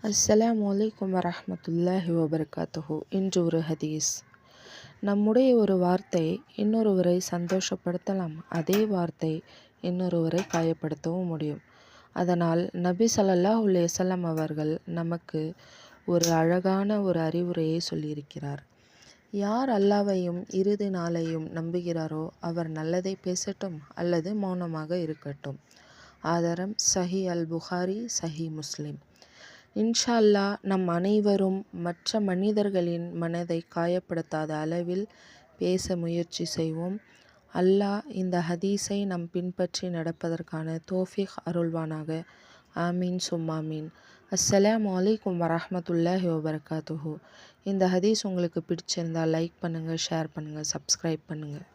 அஸ்ஸலாமு அலைக்கும் வரஹ்மத்துல்லாஹி வபரகாத்துஹு. இன்று ஒரு ஹதீஸ். நம்முடைய ஒரு வார்த்தை இன்னொருவரை சந்தோஷப்படுத்தலாம், அதே வார்த்தை இன்னொருவரை காயப்படுத்தவும் முடியும். அதனால் நபி ஸல்லல்லாஹு அலைஹி வஸல்லம் அவர்கள் நமக்கு ஒரு அழகான ஒரு அறிவுரையை சொல்லியிருக்கிறார். யார் அல்லாஹ்வையும் இறுதி நாளையும் நம்புகிறாரோ அவர் நல்லதை பேசட்டும் அல்லது மௌனமாக இருக்கட்டும். ஆதாரம் சஹி அல் புகாரி, சஹி முஸ்லிம். இன்ஷா அல்லாஹ் நம் அனைவரும் மற்ற மனிதர்களின் மனதை காயப்படுத்தாத அளவில் பேச முயற்சி செய்வோம். அல்லாஹ் இந்த ஹதீஸை நம் பின்பற்றி நடப்பதற்கான தௌஃபீக் அருள்வானாக. ஆமீன் சும்மாமீன். அஸ்ஸலாமு அலைக்கும் வரஹ்மத்துல்லாஹி வபரகாத்துஹு. இந்த ஹதீஸ் உங்களுக்கு பிடிச்சிருந்தால் லைக் பண்ணுங்கள், ஷேர் பண்ணுங்கள், சப்ஸ்கிரைப் பண்ணுங்கள்.